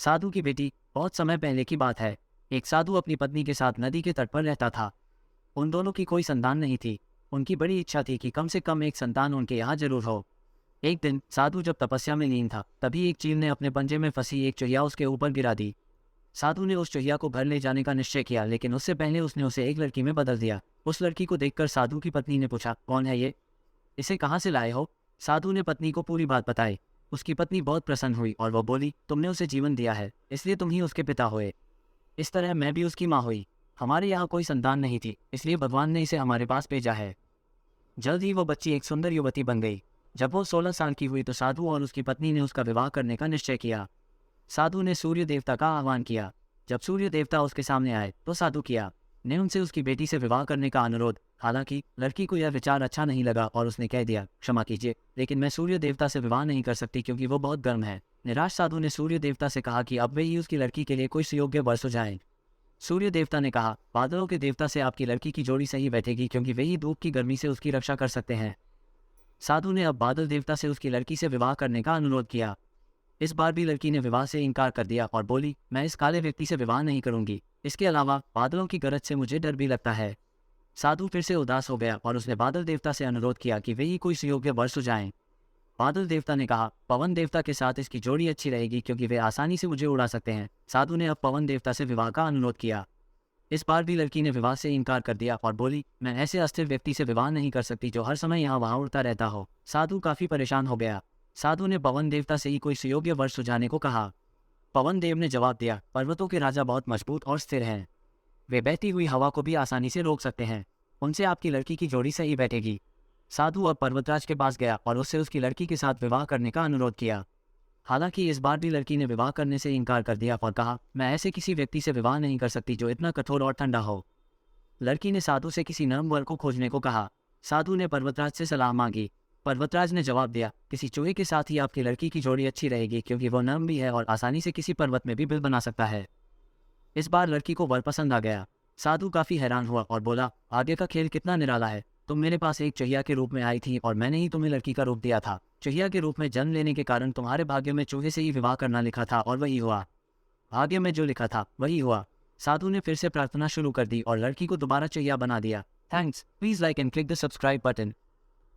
साधु की बेटी। बहुत समय पहले की बात है। एक साधु अपनी पत्नी के साथ नदी के तट पर रहता था। उन दोनों की कोई संतान नहीं थी। उनकी बड़ी इच्छा थी कि कम से कम एक संतान उनके यहाँ जरूर हो। एक दिन साधु जब तपस्या में लीन था, तभी एक चील ने अपने पंजे में फंसी एक चुहिया उसके ऊपर गिरा दी। साधु ने उस चुहिया को घर ले जाने का निश्चय किया, लेकिन उससे पहले उसने उसे एक लड़की में बदल दिया। उस लड़की को देखकर साधु की पत्नी ने पूछा, कौन है ये? इसे कहाँ से लाए हो? साधु ने पत्नी को पूरी बात बताई। उसकी पत्नी बहुत प्रसन्न हुई और वह बोली, तुमने उसे जीवन दिया है, इसलिए तुम ही उसके पिता हुए। इस तरह मैं भी उसकी माँ हुई। हमारे यहाँ कोई संतान नहीं थी, इसलिए भगवान ने इसे हमारे पास भेजा है। जल्द ही वो बच्ची एक सुंदर युवती बन गई। जब वो 16 साल की हुई तो साधु और उसकी पत्नी ने उसका विवाह करने का निश्चय किया। साधु ने सूर्य देवता का आह्वान किया। जब सूर्य देवता उसके सामने आए तो साधु किया ने उनसे उसकी बेटी से विवाह करने का अनुरोध। हालांकि लड़की को यह विचार अच्छा नहीं लगा और उसने कह दिया, क्षमा कीजिए, लेकिन मैं सूर्य देवता से विवाह नहीं कर सकती क्योंकि वो बहुत गर्म है। निराश साधु ने सूर्य देवता से कहा कि अब वे ही उसकी लड़की के लिए कोई सुयोग्य वर सुझाएं। सूर्य देवता ने कहा, बादलों के देवता से आपकी लड़की की जोड़ी सही बैठेगी क्योंकि वे ही धूप की गर्मी से उसकी रक्षा कर सकते हैं। साधु ने अब बादल देवता से उसकी लड़की से विवाह करने का अनुरोध किया। इस बार भी लड़की ने विवाह से इनकार कर दिया और बोली, मैं इस काले व्यक्ति से विवाह नहीं करूंगी। इसके अलावा बादलों की गरज से मुझे डर भी लगता है। साधु फिर से उदास हो गया और उसने बादल देवता से अनुरोध किया कि वे ही कोई सुयोग्य वर सुझाएं। बादल देवता ने कहा, पवन देवता के साथ इसकी जोड़ी अच्छी रहेगी क्योंकि वे आसानी से मुझे उड़ा सकते हैं। साधु ने अब पवन देवता से विवाह का अनुरोध किया। इस बार भी लड़की ने विवाह से इनकार कर दिया और बोली, मैं ऐसे अस्थिर व्यक्ति से विवाह नहीं कर सकती जो हर समय यहाँ वहाँ उड़ता रहता हो। साधु काफी परेशान हो गया। साधु ने पवन देवता से ही कोई सुयोग्य वर सुझाने को कहा। पवन देव ने जवाब दिया, पर्वतों के राजा बहुत मजबूत और स्थिर हैं। वे बहती हुई हवा को भी आसानी से रोक सकते हैं। उनसे आपकी लड़की की जोड़ी सही बैठेगी। साधु अब पर्वतराज के पास गया और उससे उसकी लड़की के साथ विवाह करने का अनुरोध किया। हालांकि इस बार भी लड़की ने विवाह करने से इनकार कर दिया और कहा, मैं ऐसे किसी व्यक्ति से विवाह नहीं कर सकती जो इतना कठोर और ठंडा हो। लड़की ने साधु से किसी नर्म वर को खोजने को कहा। साधु ने पर्वतराज से सलाह मांगी। पर्वतराज ने जवाब दिया, किसी चूहे के साथ ही आपकी लड़की की जोड़ी अच्छी रहेगी क्योंकि वो नर्म भी है और आसानी से किसी पर्वत में भी बिल बना सकता है। इस बार लड़की को वर पसंद आ गया। साधु काफी हैरान हुआ और बोला, आगे का खेल कितना निराला है। तुम मेरे पास एक चुहिया के रूप में आई थी और मैंने ही तुम्हें लड़की का रूप दिया था। चुहिया के रूप में जन्म लेने के कारण तुम्हारे भाग्य में चूहे से ही विवाह करना लिखा था और वही हुआ। भाग्य में जो लिखा था वही हुआ। साधु ने फिर से प्रार्थना शुरू कर दी और लड़की को दोबारा चुहिया बना दिया। Thanks, please like and click the subscribe button.